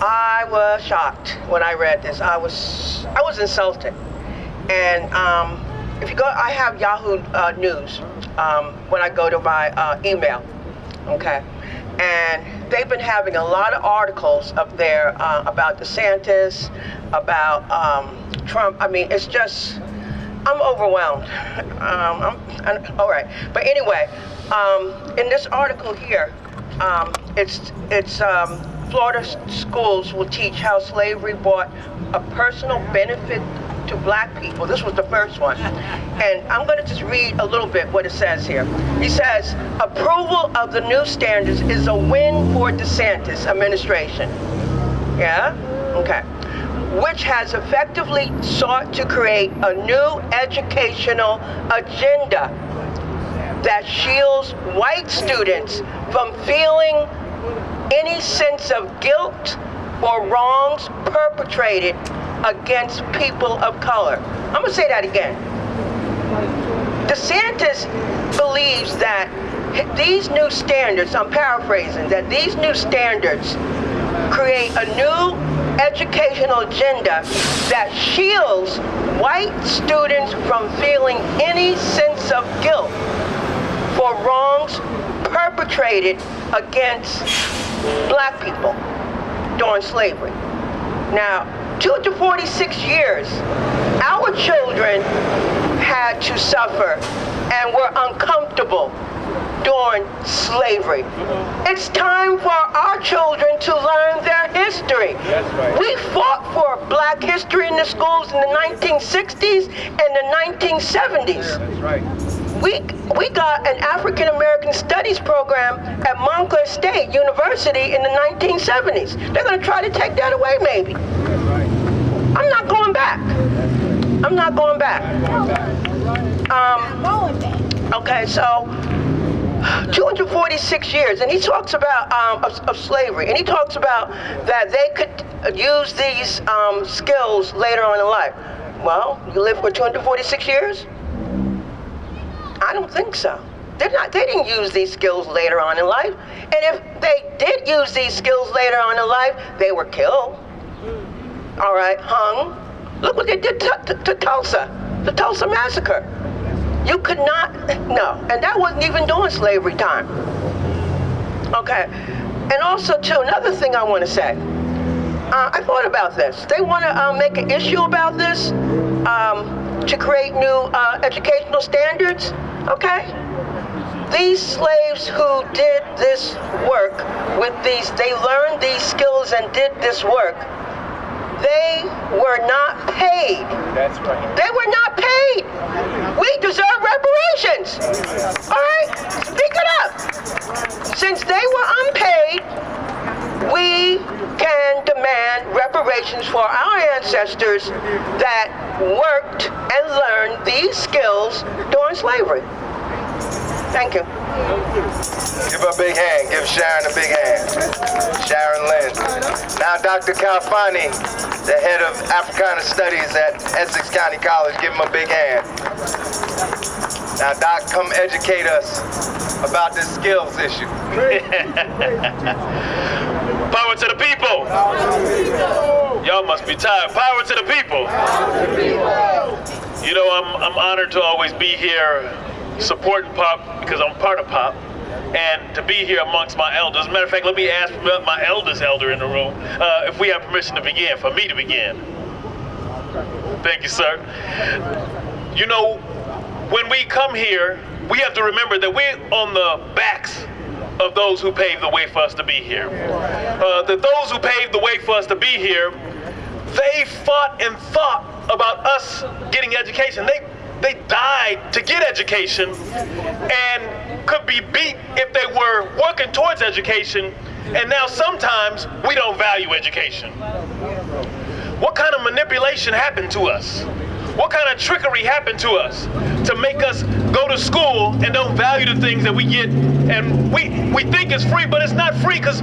I was shocked when I read this. I was insulted. And if you go, I have Yahoo News when I go to my email, okay? And they've been having a lot of articles up there about DeSantis, about Trump. I mean, it's just, I'm overwhelmed. All right, but anyway, in this article here, it's Florida schools will teach how slavery brought a personal benefit to black people. This was the first one. And I'm going to just read a little bit what it says here. He says, approval of the new standards is a win for DeSantis administration. Yeah? Okay. Which has effectively sought to create a new educational agenda that shields white students from feeling any sense of guilt or wrongs perpetrated against people of color. I'm gonna say that again. DeSantis believes that these new standards, I'm paraphrasing, that these new standards create a new educational agenda that shields white students from feeling any sense of guilt for wrongs perpetrated against black people during slavery. Now, 246 years, our children had to suffer and were uncomfortable during slavery. It's time for our children to learn their history. That's right. We fought for black history in the schools in the 1960s and the 1970s. That's right. We got an African American Studies program at Montclair State University in the 1970s. They're going to try to take that away, maybe. That's right. I'm not going back. I'm not going back. Okay, so 246 years, and he talks about of slavery, and he talks about that they could use these skills later on in life. Well, you live for 246 years? I don't think so. They didn't use these skills later on in life. And if they did use these skills later on in life, they were killed. All right, hung. Look what they did to Tulsa, the Tulsa massacre. You could not, no, and that wasn't even during slavery time. Okay, and also too, another thing I want to say. I thought about this. They want to make an issue about this to create new educational standards. Okay, these slaves who did this work with these, they learned these skills and did this work. They were not paid. That's right. They were not paid. We deserve reparations. All right, speak it up. Since they were unpaid, we can demand reparations for our ancestors that worked and learned these skills during slavery. Thank you. Give her a big hand. Give Sharon a big hand. Sharon Lynn. Now, Dr. Calfani, the head of Africana Studies at Essex County College, give him a big hand. Now, Doc, come educate us about this skills issue. Power to the people. Y'all must be tired. Power to the people. You know, I'm honored to always be here supporting POP because I'm part of POP, and to be here amongst my elders. As a matter of fact, let me ask my eldest elder in the room if we have permission to begin, for me to begin. Thank you, sir. You know, when we come here, we have to remember that we're on the backs of those who paved the way for us to be here. That those who paved the way for us to be here, they fought and thought about us getting education. They died to get education and could be beat if they were working towards education. And now sometimes we don't value education. What kind of manipulation happened to us? What kind of trickery happened to us to make us go to school and don't value the things that we get? And we think it's free, but it's not free because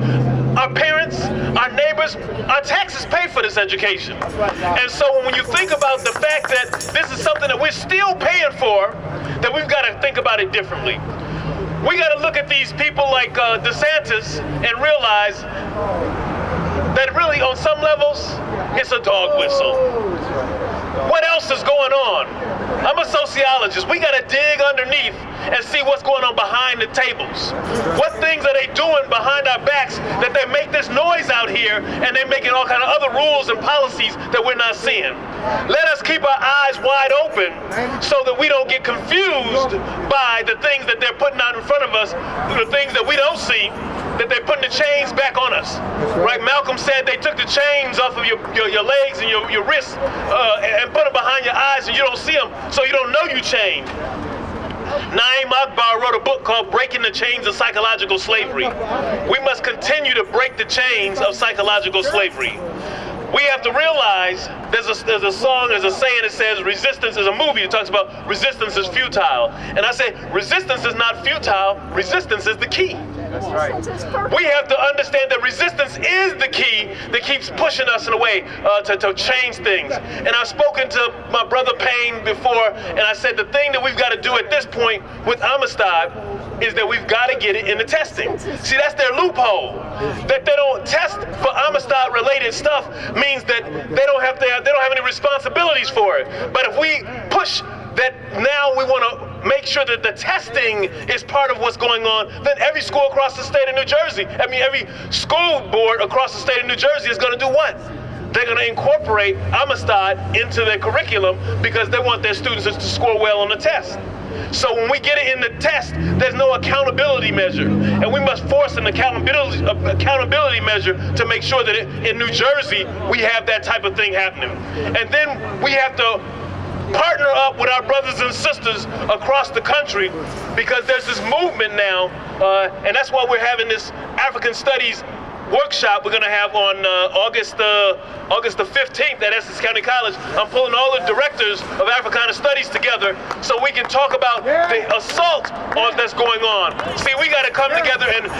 our parents, our neighbors, our taxes pay for this education. And so when you think about the fact that this is something that we're still paying for, that we've got to think about it differently. We got to look at these people like DeSantis and realize that really honestly, on some levels, it's a dog whistle. What else is going on? I'm a sociologist. We got to dig underneath and see what's going on behind the tables. What things are they doing behind our backs that they make this noise out here, and they're making all kind of other rules and policies that we're not seeing. Let us keep our eyes wide open so that we don't get confused by the things that they're putting out in front of us, the things that we don't see, that they're putting the chains back on us. Right? Malcolm said they took the chains off of your legs and your wrists and put them behind your eyes, and you don't see them, so you don't know you chained. Naim Akbar wrote a book called Breaking the Chains of Psychological Slavery. We must continue to break the chains of psychological slavery. We have to realize there's a song, there's a saying that says resistance is a movie that talks about resistance is futile. And I say resistance is not futile, resistance is the key. That's right. We have to understand that resistance is the key that keeps pushing us in a way to change things. And I've spoken to my brother Payne before, and I said the thing that we've got to do at this point with Amistad is that we've got to get it in the testing. See, that's their loophole. That they don't test for Amistad related stuff means that they don't have any responsibilities for it. But if we push that now we want to make sure that the testing is part of what's going on, then every school across the state of New Jersey, every school board across the state of New Jersey is going to do what? They're going to incorporate Amistad into their curriculum because they want their students to score well on the test. So when we get it in the test, there's no accountability measure. And we must force an accountability measure to make sure that in New Jersey, we have that type of thing happening. And then we have to partner up with our brothers and sisters across the country, because there's this movement now, and that's why we're having this African Studies workshop we're going to have on August the 15th at Essex County College. I'm pulling all the directors of Africana Studies together so we can talk about the assault that's going on. See, we got to come together and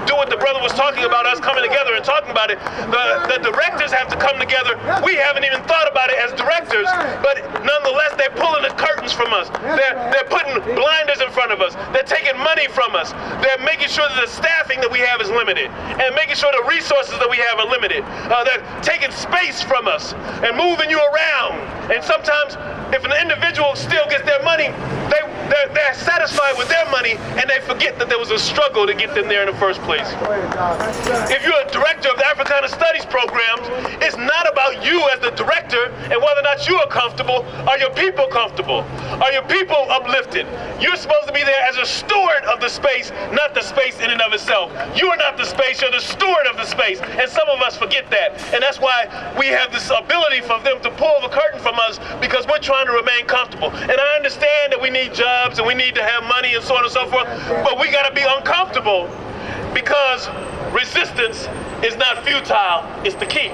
do what the brother was talking about, us coming together and talking about it. The directors have to come together. We haven't even thought about it as directors, but nonetheless, they're pulling the curtains from us. They're putting blinders in front of us. They're taking money from us. They're making sure that the staffing that we have is limited, and making sure the resources that we have are limited. They're taking space from us and moving you around. And sometimes, if an individual still gets their money, they're satisfied with their money, and they forget that there was a struggle to get them there in the first place. If you're a director of the Africana Studies programs, it's not about you as the director and whether or not you are comfortable. Are your people comfortable? Are your people uplifted? You're supposed to be there as a steward of the space, not the space in and of itself. You are not the space, you're the steward of the space. And some of us forget that. And that's why we have this ability for them to pull the curtain from us, because we're trying to remain comfortable. And I understand that we need jobs and we need to have money and so on and so forth, but we got to be uncomfortable, because resistance is not futile, it's the key.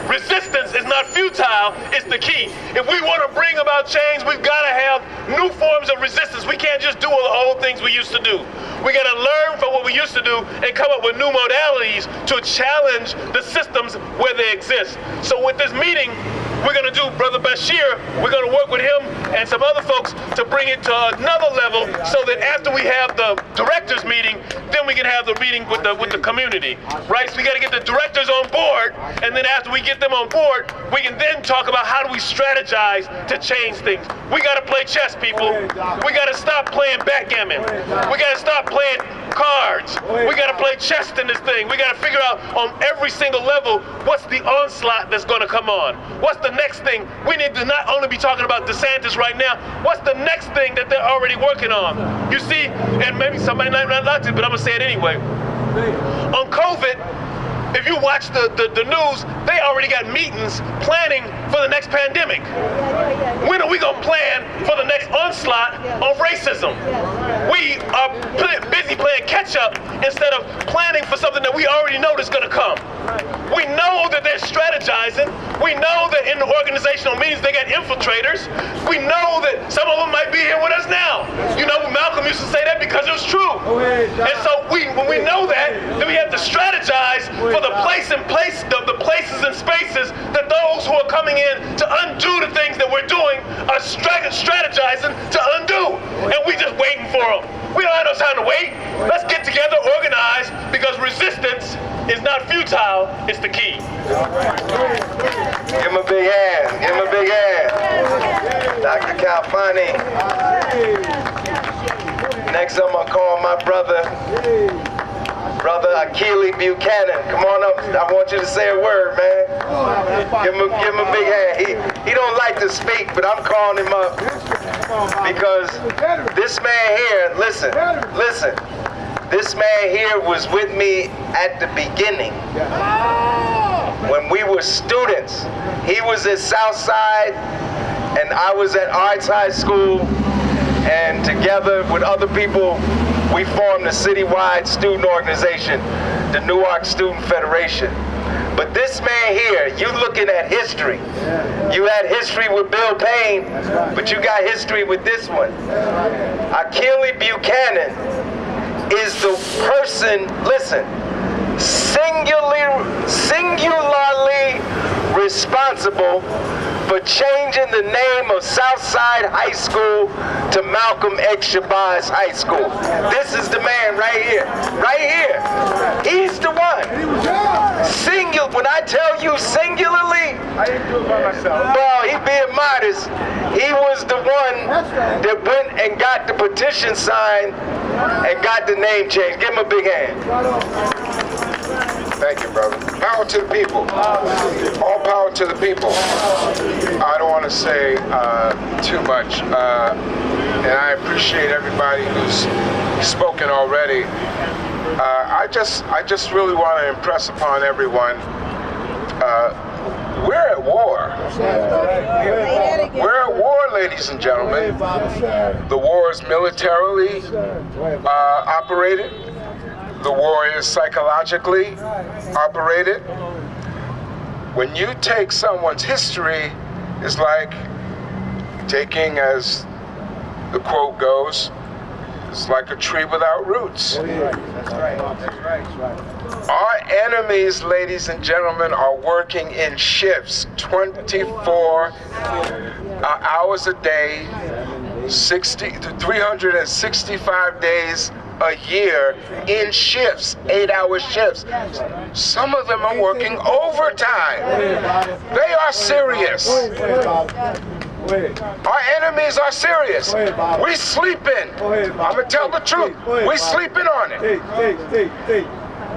Resistance is not futile, it's the key. If we want to bring about change, we've got to have new forms of resistance. We can't just do all the old things we used to do. We got to learn from what we used to do and come up with new modalities to challenge the systems where they exist. So with this meeting, we're going to do Brother Bashir, we're going to work with him and some other folks to bring it to another level, so that after we have the directors meeting, then we can have the meeting with the community, right? So we got to get the directors on board, and then after we get them on board, we can then talk about how do we strategize to change things. We got to play chess, people. We got to stop playing backgammon. We got to stop playing cards. We got to play chess in this thing. We got to figure out on every single level, what's the onslaught that's going to come on? What's the next thing? We need to not only be talking about DeSantis right now, what's the next thing that they're already working on? You see, and maybe somebody might not like it, but I'm going to say it anyway. On COVID, if you watch the news, they already got meetings planning for the next pandemic. When are we going to plan for the next onslaught on racism? We are busy playing catch up instead of planning for something that we already know that's going to come. We know that they're strategizing. We know that in the organizational meetings they got infiltrators. We know that some of them might be here with us now. You know, Malcolm used to say that because it was true. And so when we know that, then we have to strategize for the places and spaces that those who are coming in to undo the things that we're doing are strategizing to undo. And we just waiting for them. We don't have no time to wait. Let's get together, organize, because resistance is not futile, it's the key. Give him a big hand. Give him a big hand. Dr. Calfani. Next, I'm going to call my brother Akili Buchanan. Come on up. I want you to say a word, man. Give him a big hand. He don't like to speak, but I'm calling him up because this man here, listen. This man here was with me at the beginning when we were students. He was at Southside and I was at Arts High School, and together with other people we formed a citywide student organization, the Newark Student Federation. But this man here, you looking at history. You had history with Bill Payne, but you got history with this one. Akili Buchanan is the person, listen, singularly responsible for changing the name of Southside High School to Malcolm X Shabazz High School. This is the man right here. Right here. He's the one. When I tell you singularly, I didn't do it by myself. well, he being modest, he was the one that went and got the petition signed and got the name changed. Give him a big hand. Thank you, brother. Power to the people. All power to the people. I don't want to say too much, and I appreciate everybody who's spoken already. I just really want to impress upon everyone, we're at war. We're at war, ladies and gentlemen. The war is militarily operated. The war is psychologically operated. When you take someone's history, it's like taking, as the quote goes, it's like a tree without roots. That's right. Our enemies, ladies and gentlemen, are working in shifts, 24 hours a day, 365 days a year in shifts, 8-hour shifts. Some of them are working overtime. They are serious. Our enemies are serious. We sleeping. I'm gonna tell the truth. We sleeping on it.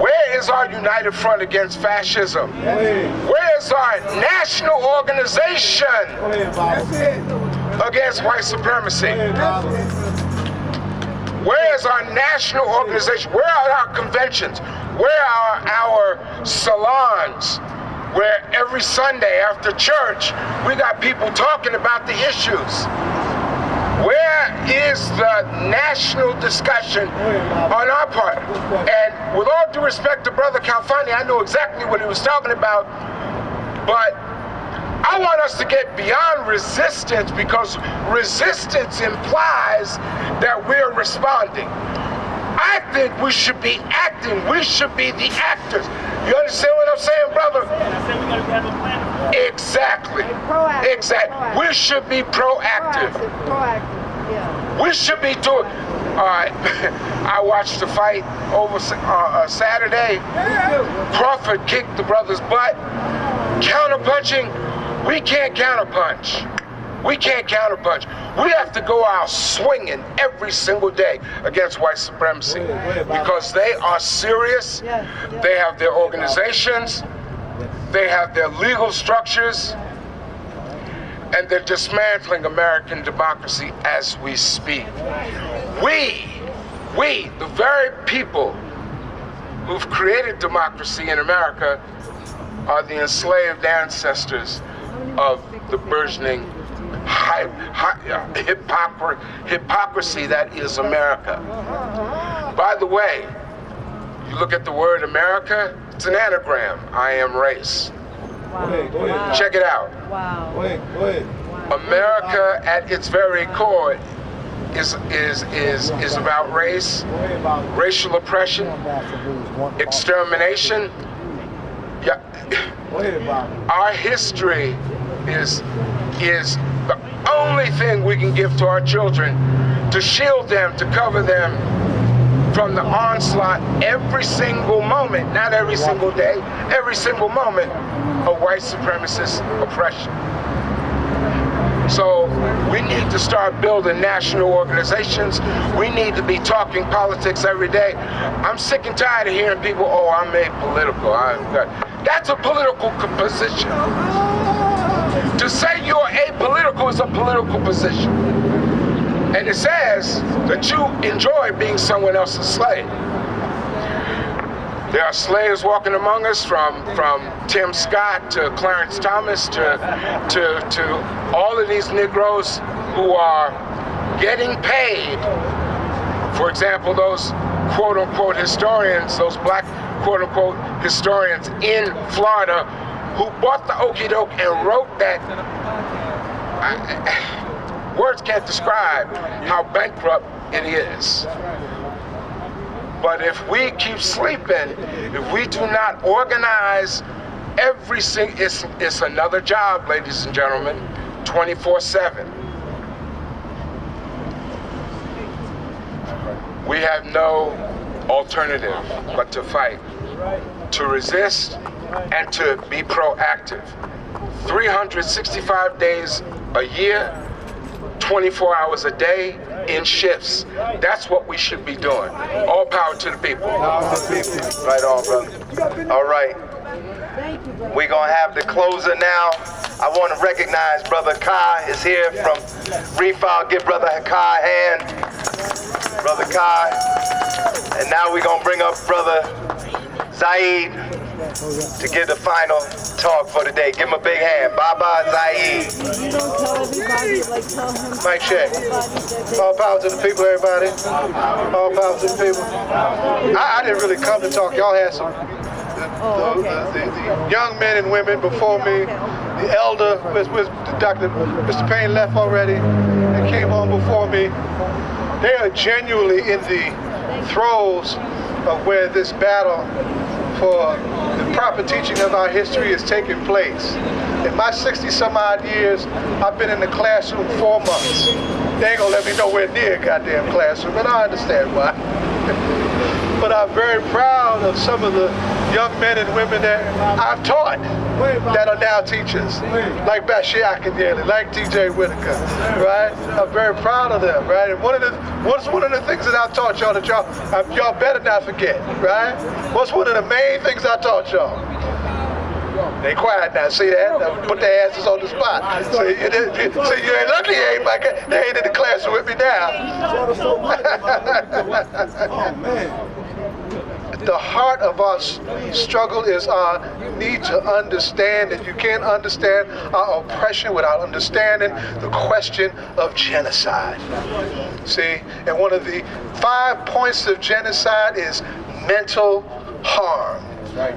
Where is our united front against fascism? Where is our national organization against white supremacy? Where is our national organization? Where are our conventions? Where are our salons? Where every Sunday after church, we got people talking about the issues. Where is the national discussion on our part? And with all due respect to Brother Calfani, I know exactly what he was talking about, but I want us to get beyond resistance, because resistance implies that we're responding. I think we should be acting. We should be the actors. You understand what I'm saying, brother? Exactly. Exactly. We should be proactive. We should be doing. All right. I watched the fight over Saturday. Crawford kicked the brother's butt. Counterpunching. We can't counterpunch. We can't counterpunch. We have to go out swinging every single day against white supremacy, because they are serious. They have their organizations. They have their legal structures. And they're dismantling American democracy as we speak. We, the very people who've created democracy in America, are the enslaved ancestors of the burgeoning hypocrisy that is America. By the way, you look at the word America, it's an anagram. I am race. Wow. Check it out. Wow. America at its very core is about race, racial oppression, extermination. Yeah. Our history is the only thing we can give to our children to shield them, to cover them from the onslaught every single moment, not every single day, every single moment of white supremacist oppression. So we need to start building national organizations. We need to be talking politics every day. I'm sick and tired of hearing people, oh, I'm apolitical. That's a political position. To say you're apolitical is a political position. And it says that you enjoy being someone else's slave. There are slaves walking among us, from Tim Scott to Clarence Thomas to all of these Negroes who are getting paid. For example, those quote-unquote historians, those black quote-unquote historians in Florida who bought the okie doke and wrote that. Words can't describe how bankrupt it is. But if we keep sleeping, if we do not organize everything, it's another job, ladies and gentlemen, 24/7. We have no alternative but to fight, to resist, and to be proactive. 365 days a year, 24 hours a day, in shifts. That's what we should be doing. All power to the people. Right on, brother. All right. We're going to have the closer now. I want to recognize Brother Kai is here from Refile. Give Brother Kai a hand. Brother Kai. And now we're going to bring up Brother Zaid to give the final talk for the day. Give him a big hand. Bye-bye, Zaid. You don't tell everybody, like tell him. Mike check. All power to the people, everybody. All power to the people. I didn't really come to talk. Y'all had some. The young men and women before me, the elder, Mr. Payne left already, and came on before me. They are genuinely in the throes of where this battle for the proper teaching of our history is taking place. In my 60-some-odd years, I've been in the classroom 4 months. They ain't gonna let me nowhere near a goddamn classroom, and I understand why. But I'm very proud of some of the young men and women that I've taught that are now teachers, like Bashir Akindele, like T.J. Whitaker, right? I'm very proud of them, right? And what's one of the things that I taught y'all that y'all better not forget, right? What's one of the main things I taught y'all? They quiet now, see that? Now put their asses on the spot. So you ain't lucky they ain't in the classroom with me now. Oh, man. The heart of our struggle is our need to understand that you can't understand our oppression without understanding the question of genocide. See, and one of the 5 points of genocide is mental harm,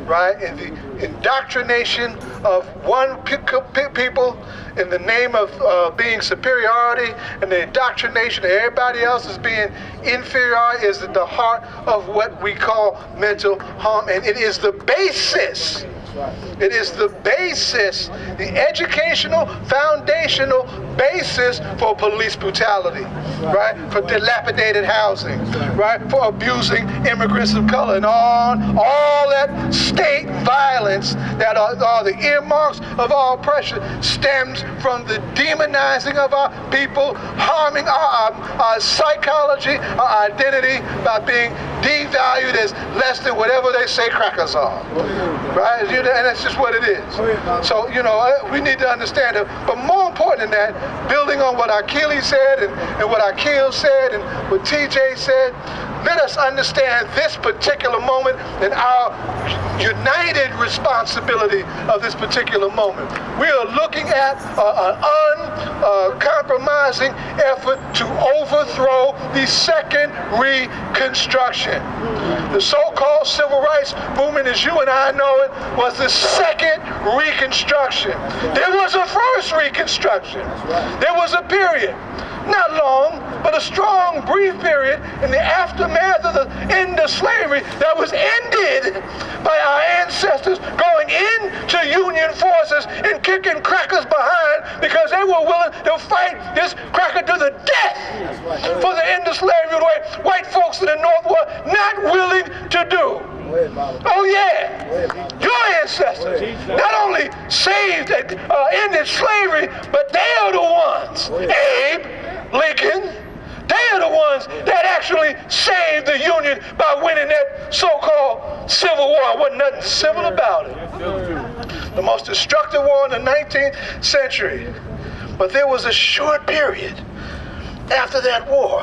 right? And the indoctrination of one people in the name of being superiority, and the indoctrination of everybody else as being inferior is at the heart of what we call mental harm. And it is the basis. It is the basis, the educational, foundational basis for police brutality, right? For dilapidated housing, right? For abusing immigrants of color, and all that state violence that are the earmarks of our oppression stems from the demonizing of our people, harming our psychology, our identity by being devalued as less than whatever they say crackers are, right? And that's just what it is. So, we need to understand it. But more important than that, building on what Achilles said and what Akil said and what TJ said, let us understand this particular moment and our united responsibility of this particular moment. We are looking at an uncompromising effort to overthrow the second Reconstruction. The so-called civil rights movement, as you and I know it, was the second Reconstruction. There was a first Reconstruction. There was a period, not long, but a strong, brief period in the aftermath of the end of slavery that was ended by our ancestors going into Union forces and kicking crackers behind because they were willing to fight this cracker to the death for the end of slavery, the way white folks in the North were not willing to do. Oh yeah, your ancestors not only saved and ended slavery, but they are the ones, Abe, Lincoln, they are the ones that actually saved the Union by winning that so-called Civil War. Wasn't nothing civil about it. The most destructive war in the 19th century. But there was a short period after that war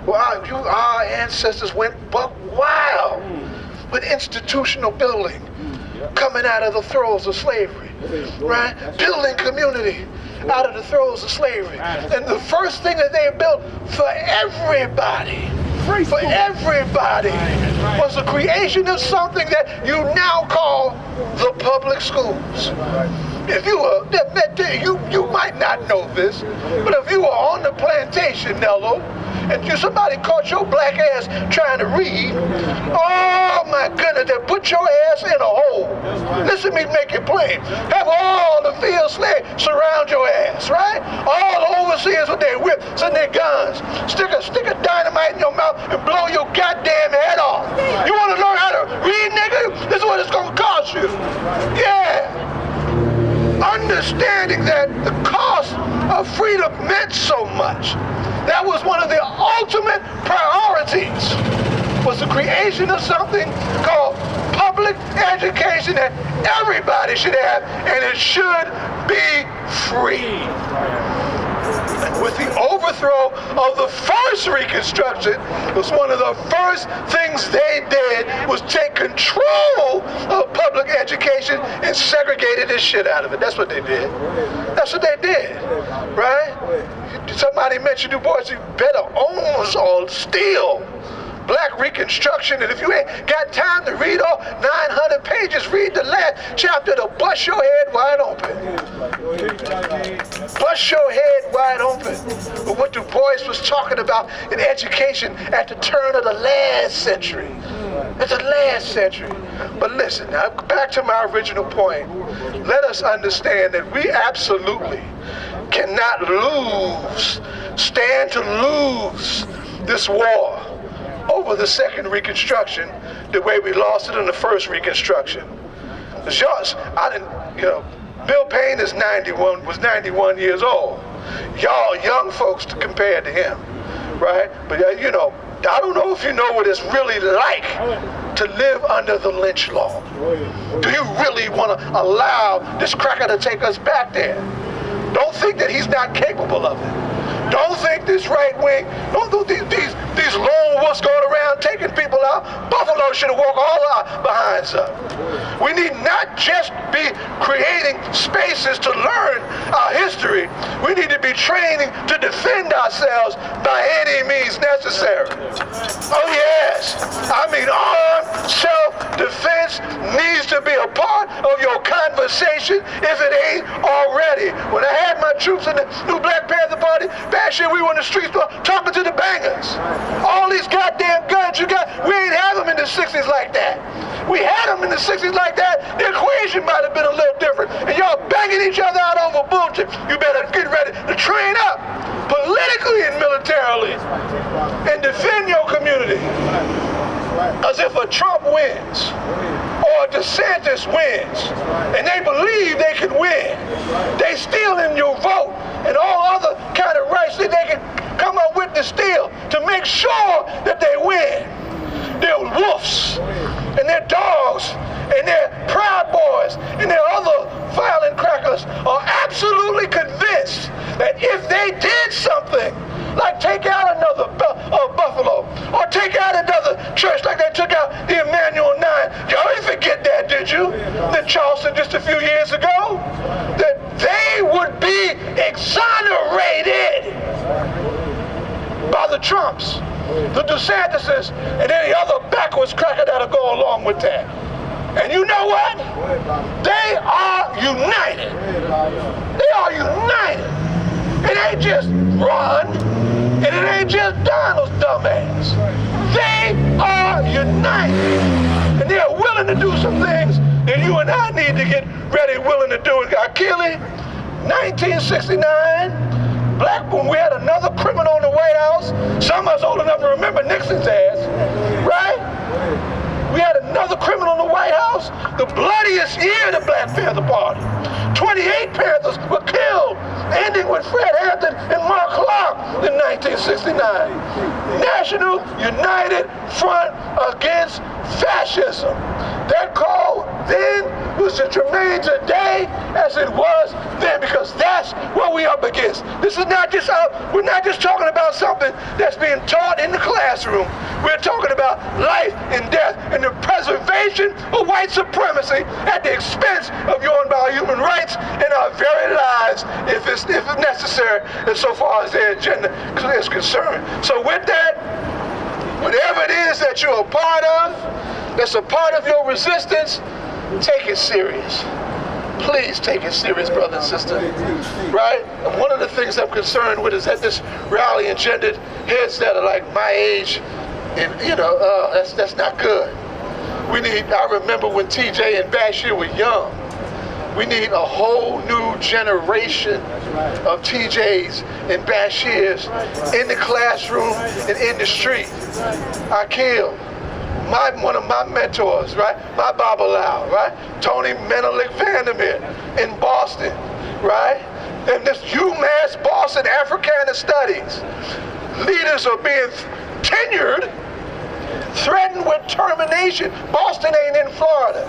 where our ancestors went buck wild with institutional building coming out of the throes of slavery, right? Building community out of the throes of slavery. And the first thing that they built for everybody was the creation of something that you now call the public schools. If you were, you might not know this, but if you were on the plantation, Nello, and somebody caught your black ass trying to read, oh my goodness, they put your ass in a hole. Listen to me make it plain. Have all the field slaves surround your ass, right? All the overseers with their whips and their guns. Stick a dynamite in your mouth and blow your goddamn head off. You want to learn how to read, nigga? This is what it's going to cost you. Yeah. Understanding that the cost of freedom meant so much. That was one of the ultimate priorities, was the creation of something called public education that everybody should have, and it should be free. And with the overthrow of the first Reconstruction, it was one of the first things they did was take control of public education and segregated the shit out of it. That's what they did. That's what they did, right? Somebody mentioned Du Bois, you better own or steal Black Reconstruction, and if you ain't got time to read all 900 pages, read the last chapter to bust your head wide open. Bust your head wide open. But what Du Bois was talking about in education at the turn of the last century. At the last century. But listen, now back to my original point. Let us understand that we absolutely cannot stand to lose this war over the second Reconstruction the way we lost it in the first Reconstruction. Bill Payne was 91 years old. Y'all young folks compared to him, right? But I don't know if you know what it's really like to live under the lynch law. Do you really want to allow this cracker to take us back there? Don't think that he's not capable of it. Don't think this right wing, don't do these lone wolves going around taking people out. Buffalo should have walked all our behinds up. We need not just be creating spaces to learn our history. We need to be training to defend ourselves by any means necessary. Oh yes, armed self-defense needs to be a part of your conversation if it ain't already. When I had my troops in the new Black Panther Party, last year we were in the streets talking to the bangers. All these goddamn guns you got, we ain't have them in the 60s like that. We had them in the 60s like that, the equation might have been a little different. And y'all banging each other out over bullshit. You better get ready to train up politically and militarily and defend your community. As if a Trump wins or a DeSantis wins and they believe they can win, they stealing your vote and all other kind of rights that they can come up with to steal to make sure that they win. Their wolves and their dogs and their Proud Boys and their other violent crackers are absolutely convinced that if they did something, like take out another Buffalo, or take out another church like they took out the Emmanuel 9. Y'all didn't forget that, did you? That Charleston just a few years ago? That they would be exonerated by the Trumps, the DeSantises, and any other backwards cracker that'll go along with that. And you know what? They are united. They are united. It ain't just Ron, and it ain't just Donald's dumbass. They are united. And they're willing to do some things that you and I need to get ready, willing to do. And Achille, 1969, black when we had another criminal in the White House. Some of us old enough to remember Nixon's ass, right? We had another criminal in the White House. The bloodiest year of the Black Panther Party. 28 Panthers were killed, ending with Fred Hampton and Mark Clark in 1969. National United Front Against Fascism. That call then was as germane today as it was then, because that's what we up against. This is not just we're not just talking about something that's being taught in the classroom. We're talking about life and death and the preservation of white supremacy at the expense of your and our human rights and our very lives, if it's necessary, and so far as their agenda is concerned. So with that, whatever it is that you're a part of, that's a part of your resistance, take it serious. Please take it serious, brother and sister. Right? And one of the things I'm concerned with is that this rally engendered heads that are like my age, and that's not good. I remember when TJ and Bashir were young. We need a whole new generation of TJs and Bashirs in the classroom and in the street. I killed one of my mentors, right? My Babalao, right? Tony Menelik Vandermeer in Boston, right? And this UMass Boston Africana Studies. Leaders are being tenured, threatened with termination. Boston ain't in Florida.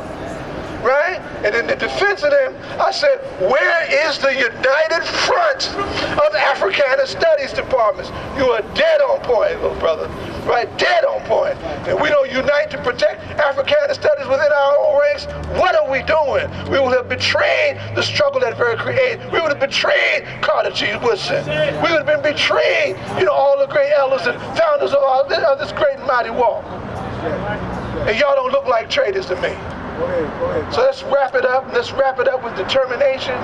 Right? And in the defense of them, I said, where is the United Front of Africana Studies departments? You are dead on point, little brother. Right? Dead on point. And we don't unite to protect Africana Studies within our own ranks. What are we doing? We would have betrayed the struggle that very created. We would have betrayed Carter G. Woodson. We would have been betrayed, all the great elders and founders of this great and mighty walk. And y'all don't look like traitors to me. So let's wrap it up. Let's wrap it up with determination.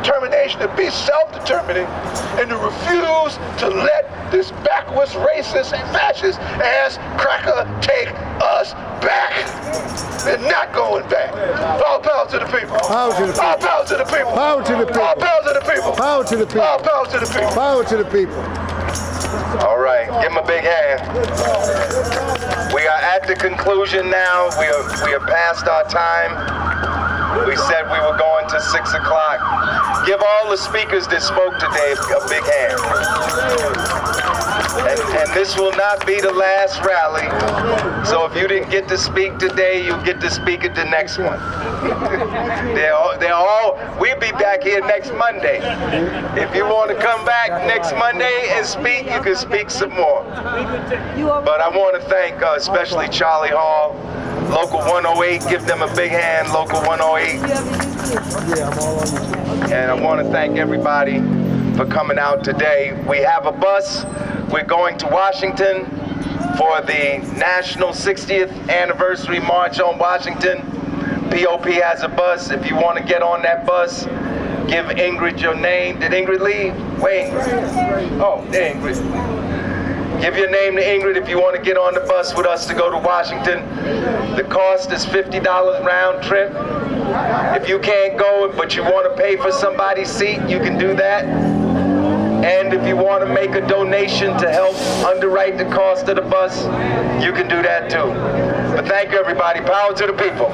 Determination to be self-determining and to refuse to let this backwards racist and fascist ass cracker take us back. They're not going back. All power to the people. Power to the people. All power to the people. Power to the people. All power to the people. Power to the people. All power to the people. Power to the people. All right, give him a big hand. We are at the conclusion now. We are past our time. We said we were going to 6 o'clock. Give all the speakers that spoke today a big hand. And this will not be the last rally. So if you didn't get to speak today, you'll get to speak at the next one. We'll be back here next Monday. If you want to come back next Monday and speak, you can speak some more. But I want to thank especially Charlie Hall, Local 108, give them a big hand, Local 108. And I want to thank everybody for coming out today. We have a bus. We're going to Washington for the National 60th Anniversary March on Washington. POP has a bus. If you want to get on that bus, give Ingrid your name. Did Ingrid leave? Where Ingrid? Oh, there Ingrid. Give your name to Ingrid if you want to get on the bus with us to go to Washington. The cost is $50 round trip. If you can't go, but you want to pay for somebody's seat, you can do that. And if you want to make a donation to help underwrite the cost of the bus, you can do that too. But thank you, everybody. Power to the people.